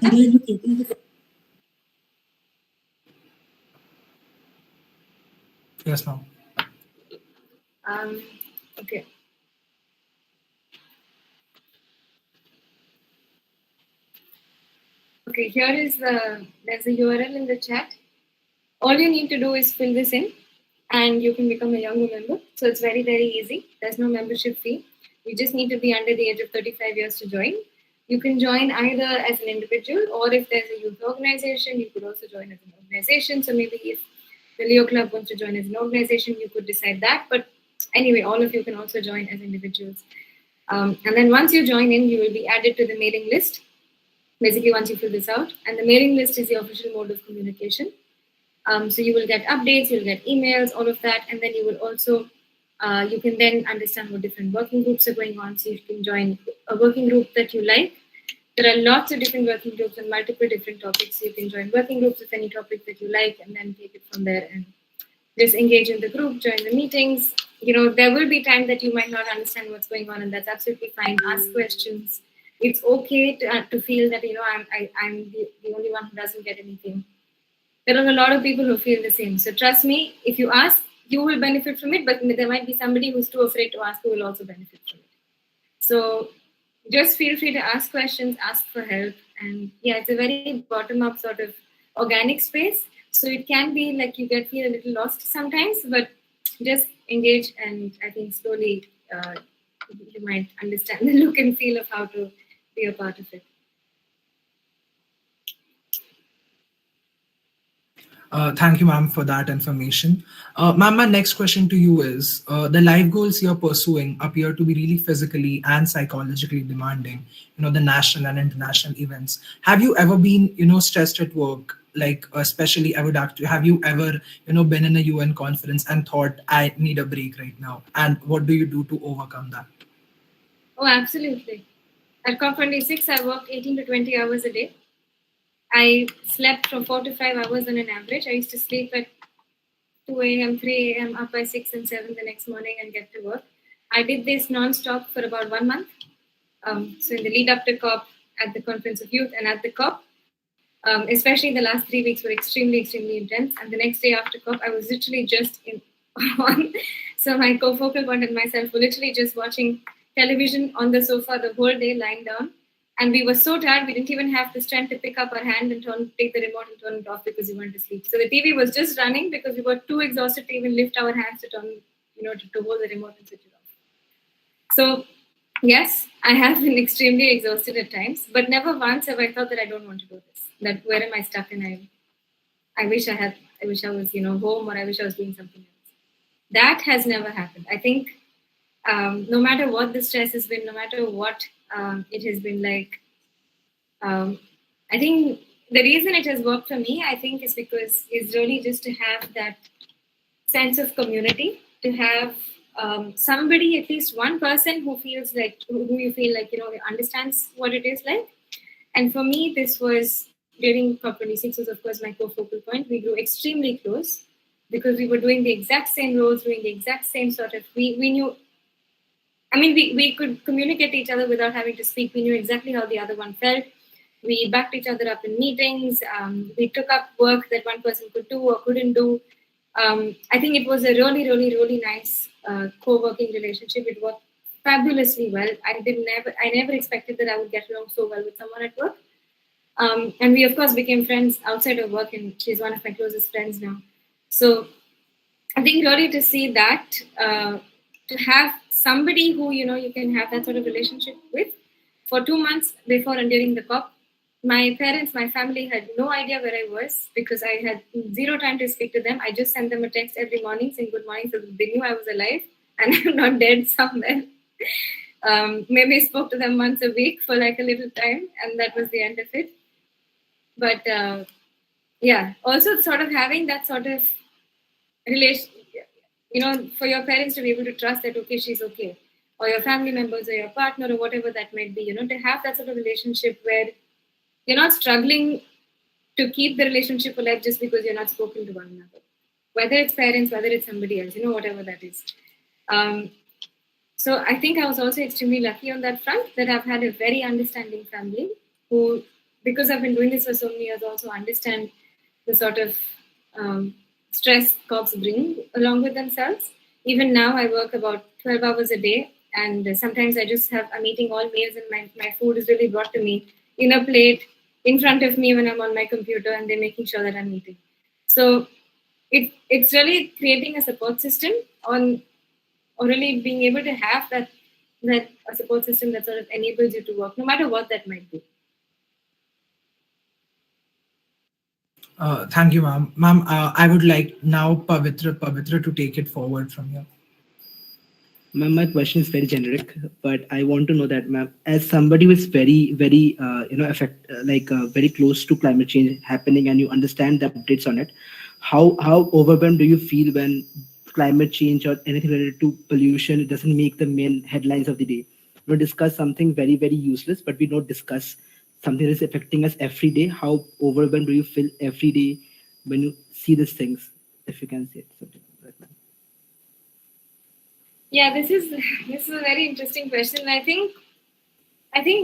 Yes, ma'am. Okay. Okay, here is there's a URL in the chat. All you need to do is fill this in and you can become a YOUNGO member. So it's very, very easy. There's no membership fee. You just need to be under the age of 35 years to join. You can join either as an individual or if there's a youth organization, you could also join as an organization. So maybe if the Leo Club wants to join as an organization, you could decide that. But anyway, all of you can also join as individuals. And then once you join in, you will be added to the mailing list. Basically, once you fill this out. And the mailing list is the official mode of communication. So you will get updates, you'll get emails, all of that. And then you will also, you can then understand what different working groups are going on. So you can join a working group that you like. There are lots of different working groups on multiple different topics. So you can join working groups with any topic that you like and then take it from there and just engage in the group, join the meetings. There will be time that you might not understand what's going on and that's absolutely fine. Ask questions. It's okay to feel that, I'm the only one who doesn't get anything. There are a lot of people who feel the same. So trust me, if you ask, you will benefit from it, but there might be somebody who's too afraid to ask who will also benefit from it. So just feel free to ask questions, ask for help. And yeah, it's a very bottom-up sort of organic space. So it can be like you feel a little lost sometimes, but just engage and I think slowly you might understand the look and feel of how to be a part of it. Thank you, ma'am, for that information. Ma'am, my next question to you is, the life goals you're pursuing appear to be really physically and psychologically demanding, the national and international events. Have you ever been, stressed at work? Like, especially I would have you ever, been in a UN conference and thought, I need a break right now? And what do you do to overcome that? Oh, absolutely. At COP26, I worked 18 to 20 hours a day. I slept from 4 to 5 hours on an average. I used to sleep at 2 a.m., 3 a.m., up by 6 and 7 the next morning and get to work. I did this non-stop for about 1 month. So in the lead up to COP, at the Conference of Youth and at the COP, especially the last 3 weeks were extremely, extremely intense. And the next day after COP, I was literally just on. So my co-focal point and myself were literally just watching television on the sofa the whole day, lying down. And we were so tired, we didn't even have the strength to pick up our hand and take the remote and turn it off because we wanted to sleep. So the TV was just running because we were too exhausted to even lift our hands to turn, to hold the remote and switch it off. So, yes, I have been extremely exhausted at times, but never once have I thought that I don't want to do this. That where am I stuck and I wish I wish I was, home, or I wish I was doing something else. That has never happened. I think no matter what the stress has been, no matter what it has been like, um, I think the reason it has worked for me, I think, is because it's really just to have that sense of community, to have somebody, at least one person who feels like, who you feel like, understands what it is like. And for me, this was during COP26 was, of course, my co-focal point. We grew extremely close because we were doing the exact same roles, doing the exact same sort of, we knew, I mean, we could communicate to each other without having to speak. We knew exactly how the other one felt. We backed each other up in meetings. We took up work that one person could do or couldn't do. I think it was a really, really, really nice co-working relationship. It worked fabulously well. I never expected that I would get along so well with someone at work. And we, of course, became friends outside of work, and she's one of my closest friends now. So I think really to see that, to have somebody who, you can have that sort of relationship with. For 2 months before and during the COP, my parents, my family had no idea where I was because I had zero time to speak to them. I just sent them a text every morning saying good morning, so they knew I was alive and I'm not dead somewhere. Maybe spoke to them once a week for like a little time, and that was the end of it. But yeah, also sort of having that sort of relation, for your parents to be able to trust that, okay, she's okay, or your family members or your partner or whatever that might be, to have that sort of relationship where you're not struggling to keep the relationship alive just because you're not spoken to one another, whether it's parents, whether it's somebody else, whatever that is. So I think I was also extremely lucky on that front, that I've had a very understanding family who, because I've been doing this for so many years, also understand the sort of stress cops bring along with themselves. Even now, I work about 12 hours a day, and sometimes I'm eating all meals, and my food is really brought to me in a plate in front of me when I'm on my computer, and they're making sure that I'm eating. So it's really creating a support system or really being able to have that a support system that sort of enables you to work, no matter what that might be. Thank you, ma'am. Ma'am, I would like now Pavitra to take it forward from here. Ma'am, my question is very generic, but I want to know that, ma'am, as somebody who is very, very, very close to climate change happening, and you understand the updates on it, how overwhelmed do you feel when climate change or anything related to pollution, it doesn't make the main headlines of the day? We discuss something very, very useless, but we don't discuss something that's affecting us every day. How overwhelmed do you feel every day when you see these things? If you can say it, something like that. Yeah, this is a very interesting question. I think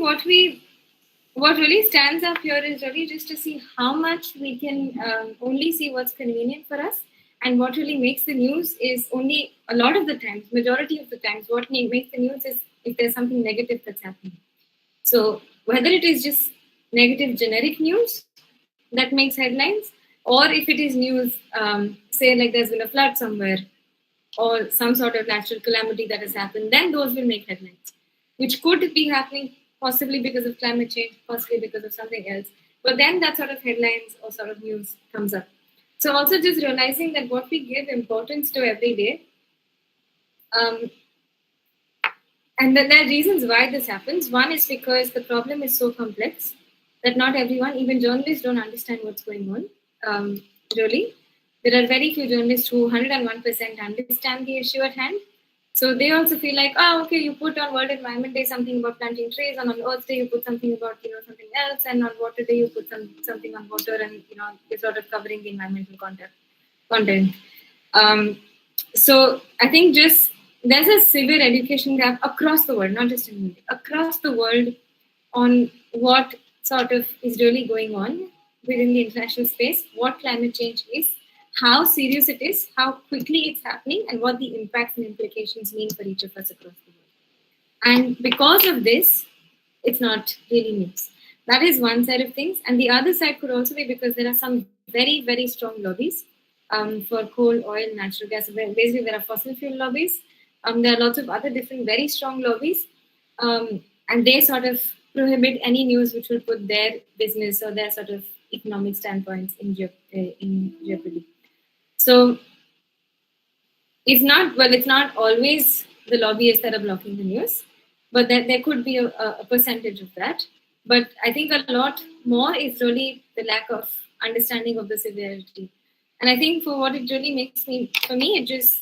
what really stands up here is really just to see how much we can only see what's convenient for us, and what really makes the news is only a lot of the times, majority of the times, what makes the news is if there's something negative that's happening. So whether it is just negative generic news that makes headlines, or if it is news, say like there's been a flood somewhere, or some sort of natural calamity that has happened, then those will make headlines, which could be happening possibly because of climate change, possibly because of something else. But then that sort of headlines or sort of news comes up. So also just realizing that what we give importance to every day, and there are reasons why this happens. One is because the problem is so complex that not everyone, even journalists, don't understand what's going on, really. There are very few journalists who 101% understand the issue at hand. So they also feel like, okay, you put on World Environment Day something about planting trees, and on Earth Day you put something about something else, and on Water Day you put something on water, and you're sort of covering the environmental content. So I think just there's a severe education gap across the world, not just in India, across the world, on what sort of is really going on within the international space, what climate change is, how serious it is, how quickly it's happening, and what the impacts and implications mean for each of us across the world. And because of this, it's not really news. That is one side of things. And the other side could also be because there are some very, very strong lobbies for coal, oil, natural gas. Basically, there are fossil fuel lobbies There are lots of other different very strong lobbies, and they sort of prohibit any news which will put their business or their sort of economic standpoints in jeopardy. So it's not always the lobbyists that are blocking the news, but there could be a percentage of that. But I think a lot more is really the lack of understanding of the severity. And I think for what it really makes me, for me, it just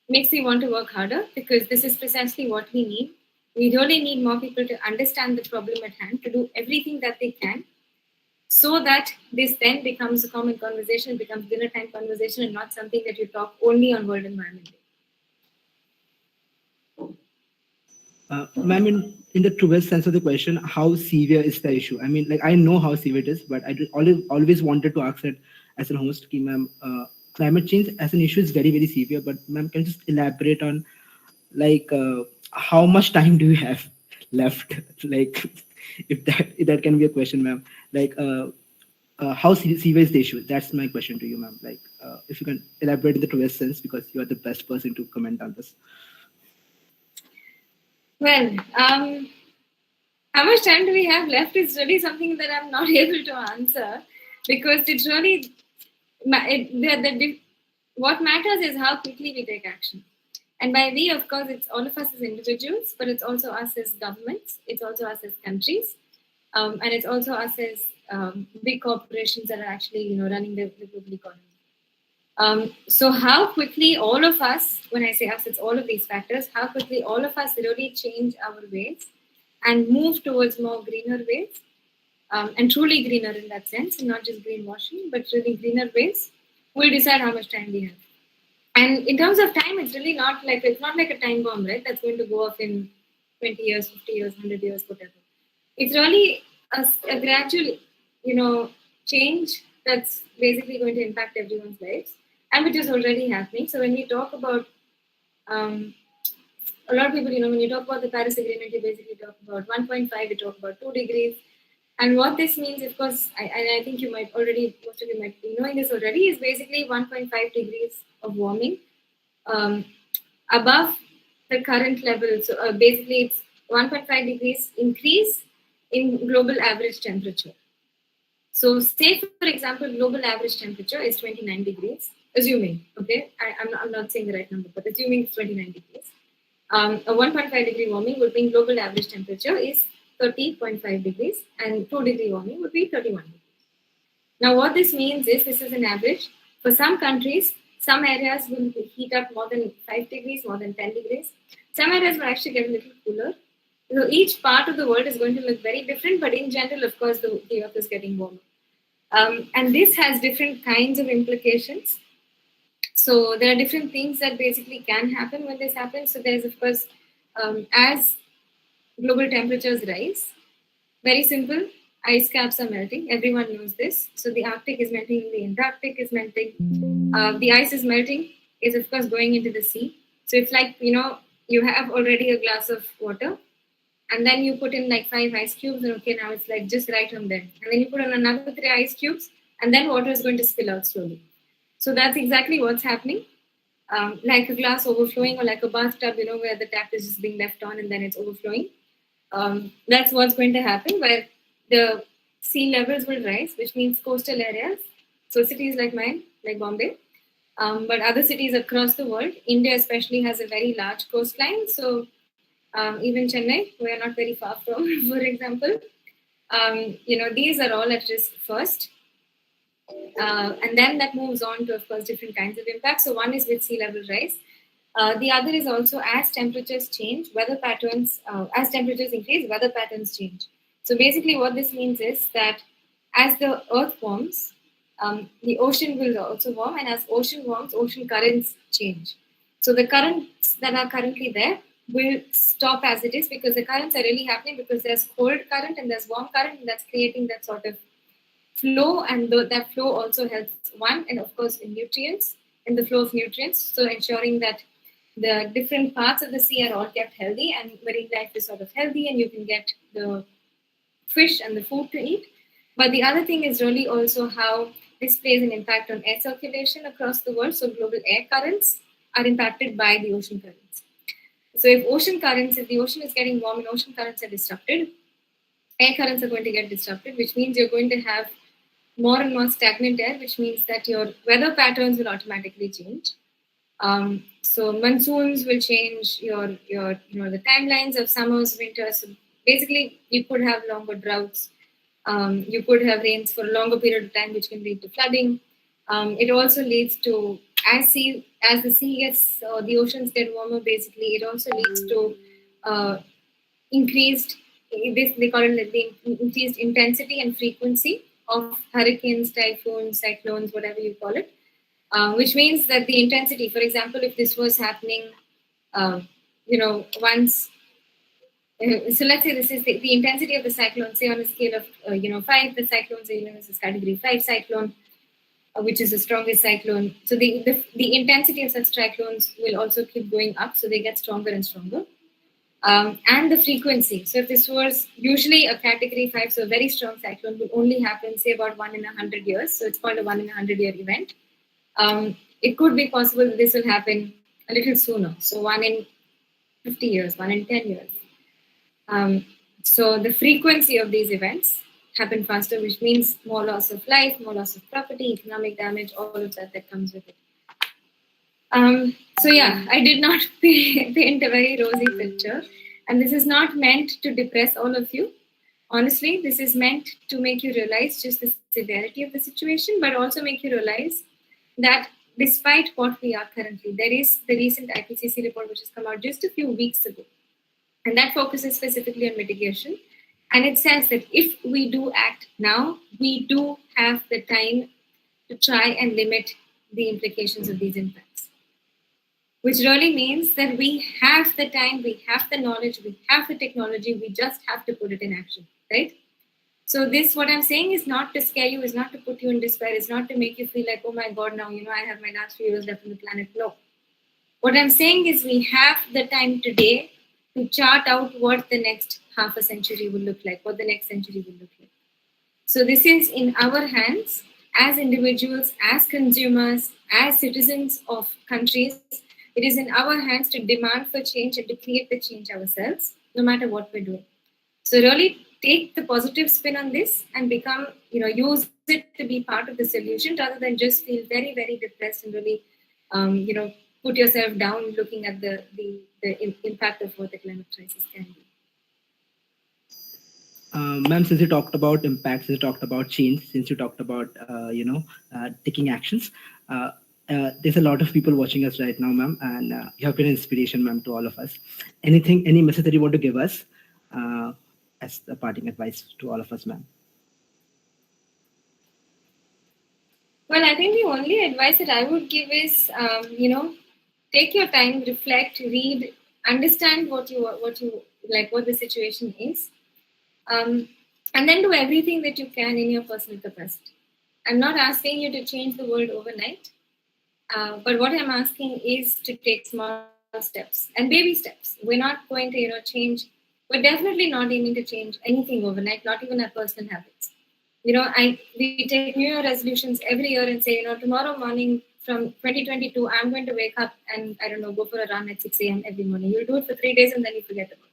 makes me want to work harder, because this is precisely what we need. We really need more people to understand the problem at hand, to do everything that they can, so that this then becomes a common conversation, becomes dinner time conversation, and not something that you talk only on World Environment Day. Ma'am, in the truest sense of the question, how severe is the issue? I mean, like, I know how severe it is, but I always wanted to ask it as a host, ma'am, climate change as an issue is very, very severe, but ma'am, can you just elaborate on, like, how much time do you have left? Like, if that can be a question, ma'am. Like, how severe is the issue? That's my question to you, ma'am. Like, if you can elaborate in the truest sense, because you are the best person to comment on this. Well, how much time do we have left is really something that I'm not able to answer, because it's really, what matters is how quickly we take action. And by we, of course, it's all of us as individuals, but it's also us as governments, it's also us as countries, and it's also us as big corporations that are actually, running the global economy. So how quickly all of us, when I say us, it's all of these factors, how quickly all of us really change our ways and move towards more greener ways, and truly greener in that sense, and not just greenwashing, but really greener ways, will decide how much time we have. And in terms of time, it's really not like a time bomb, right? That's going to go off in 20 years, 50 years, 100 years, whatever. It's really a gradual, change that's basically going to impact everyone's lives, and which is already happening. So when we talk about, a lot of people, when you talk about the Paris Agreement, you basically talk about 1.5, you talk about 2 degrees. And what this means, of course, I think most of you might be knowing this already, is basically 1.5 degrees of warming above the current level. So basically, it's 1.5 degrees increase in global average temperature. So say, for example, global average temperature is 29 degrees, assuming, okay? I'm not saying the right number, but assuming it's 29 degrees. A 1.5 degree warming would mean global average temperature is 30.5 degrees, and 2 degree warming would be 31 degrees. Now, what this means is, this is an average. For some countries, some areas will heat up more than 5 degrees, more than 10 degrees. Some areas will actually get a little cooler. So each part of the world is going to look very different, but in general, of course, the earth is getting warmer. And this has different kinds of implications. So there are different things that basically can happen when this happens. So there's, of course, as global temperatures rise, very simple, ice caps are melting. Everyone knows this. So the Arctic is melting, the Antarctic is melting. The ice is melting, is of course going into the sea. So it's like, you have already a glass of water, and then you put in like 5 ice cubes, and okay, now it's like just right on there. And then you put in another 3 ice cubes, and then water is going to spill out slowly. So that's exactly what's happening. Like a glass overflowing, or like a bathtub, where the tap is just being left on and then it's overflowing. That's what's going to happen, where the sea levels will rise, which means coastal areas. So cities like mine, like Bombay, but other cities across the world, India especially has a very large coastline. So even Chennai, we are not very far from, for example, these are all at risk first. And then that moves on to, of course, different kinds of impacts. So one is with sea level rise. The other is also as temperatures change, weather patterns, as temperatures increase, weather patterns change. So basically what this means is that as the earth warms, the ocean will also warm, and as ocean warms, ocean currents change. So the currents that are currently there will stop as it is, because the currents are really happening because there's cold current and there's warm current, and that's creating that sort of flow, and that flow also helps and of course in nutrients, in the flow of nutrients, so ensuring that the different parts of the sea are all kept healthy and marine life is sort of healthy, and you can get the fish and the food to eat. But the other thing is really also how this plays an impact on air circulation across the world. So global air currents are impacted by the ocean current. So if the ocean is getting warm and ocean currents are disrupted, air currents are going to get disrupted, which means you're going to have more and more stagnant air, which means that your weather patterns will automatically change. So monsoons will change the timelines of summers, winters. So basically, you could have longer droughts. You could have rains for a longer period of time, which can lead to flooding. It also leads to as the sea gets the oceans get warmer. Basically, it also leads to increased they call it the increased intensity and frequency of hurricanes, typhoons, cyclones, whatever you call it. Which means that the intensity, for example, if this was happening, once. So let's say this is the intensity of the cyclone, say on a scale of 5, the cyclone is category 5 cyclone, which is the strongest cyclone. So the intensity of such cyclones will also keep going up, so they get stronger and stronger. And the frequency. So if this was usually a category 5, so a very strong cyclone will only happen, say, about 1 in 100 years. So it's called a 1 in 100-year event. It could be possible that this will happen a little sooner. So 1 in 50 years, 1 in 10 years. So the frequency of these events happen faster, which means more loss of life, more loss of property, economic damage, all of that comes with it. So yeah, I did not paint a very rosy picture. And this is not meant to depress all of you. Honestly, this is meant to make you realize just the severity of the situation, but also make you realize that despite what we are currently, there is the recent IPCC report which has come out just a few weeks ago. And that focuses specifically on mitigation. And it says that if we do act now, we do have the time to try and limit the implications of these impacts. Which really means that we have the time, we have the knowledge, we have the technology, we just have to put it in action, right? So what I'm saying is not to scare you, is not to put you in despair, is not to make you feel like, oh my God, now, I have my last few years left on the planet. No. What I'm saying is we have the time today to chart out what the next half a century will look like, what the next century will look like. So this is in our hands as individuals, as consumers, as citizens of countries. It is in our hands to demand for change and to create the change ourselves, no matter what we're doing. So really take the positive spin on this and become, use it to be part of the solution rather than just feel very, very depressed and really, put yourself down looking at the impact of what the climate crisis can be. Ma'am, since you talked about impact, since you talked about change, since you talked about, taking actions, there's a lot of people watching us right now, ma'am, and you have been an inspiration, ma'am, to all of us. Any message that you want to give us as a parting advice to all of us, ma'am? Well, I think the only advice that I would give is, take your time, reflect, read, understand what you like, what the situation is, and then do everything that you can in your personal capacity. I'm not asking you to change the world overnight, but what I'm asking is to take small steps and baby steps. We're not going to, change. We're definitely not aiming to change anything overnight, not even our personal habits. We take New Year resolutions every year and say, tomorrow morning from 2022, I'm going to wake up and, go for a run at 6 a.m. every morning. You'll do it for 3 days and then you forget about it.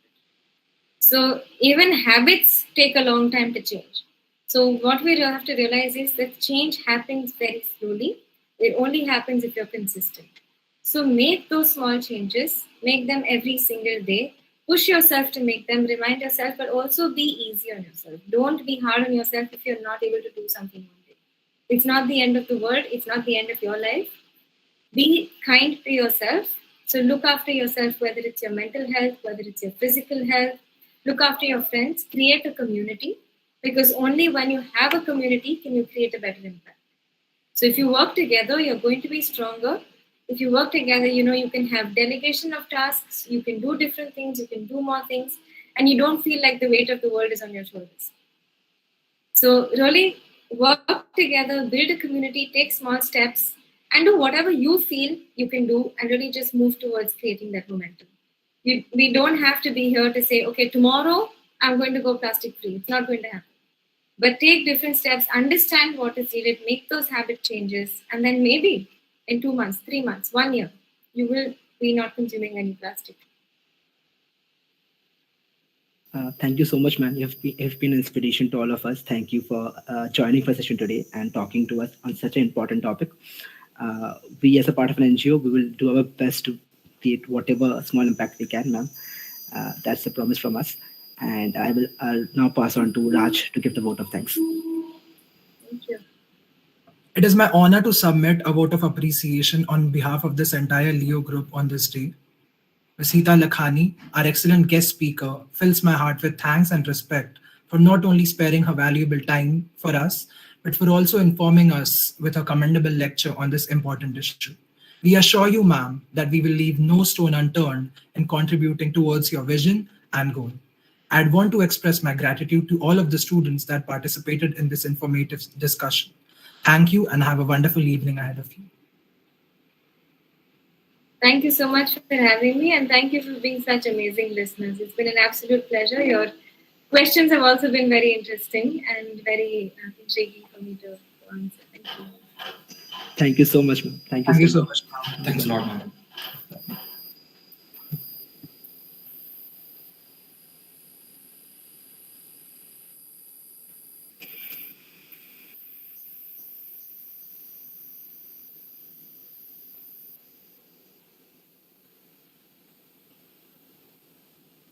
So even habits take a long time to change. So what we have to realize is that change happens very slowly. It only happens if you're consistent. So make those small changes, make them every single day. Push yourself to make them, remind yourself, but also be easy on yourself. Don't be hard on yourself if you're not able to do something one day. It's not the end of the world. It's not the end of your life. Be kind to yourself. So look after yourself, whether it's your mental health, whether it's your physical health. Look after your friends. Create a community. Because only when you have a community can you create a better impact. So if you work together, you're going to be stronger. If you work together, you can have delegation of tasks, you can do different things, you can do more things, and you don't feel like the weight of the world is on your shoulders. So really work together, build a community, take small steps, and do whatever you feel you can do, and really just move towards creating that momentum. We don't have to be here to say, okay, tomorrow I'm going to go plastic free. It's not going to happen. But take different steps, understand what is needed, make those habit changes, and then maybe in 2 months, 3 months, 1 year, you will be not consuming any plastic. Thank you so much, man. You've been an inspiration to all of us. Thank you for joining for session today and talking to us on such an important topic. We, as a part of an NGO, we will do our best to create whatever small impact we can, ma'am. That's a promise from us. And I'll now pass on to Raj to give the vote of thanks. Thank you. It is my honor to submit a vote of appreciation on behalf of this entire Leo group on this day. Ms. Heeta Lakhani, our excellent guest speaker, fills my heart with thanks and respect for not only sparing her valuable time for us, but for also informing us with a commendable lecture on this important issue. We assure you, ma'am, that we will leave no stone unturned in contributing towards your vision and goal. I'd want to express my gratitude to all of the students that participated in this informative discussion. Thank you and have a wonderful evening ahead of you. Thank you so much for having me, and thank you for being such amazing listeners. It's been an absolute pleasure. Your questions have also been very interesting and very intriguing for me to answer. Thank you. Thank you so much, ma'am. Thank you so much, ma'am. Thanks a lot, man.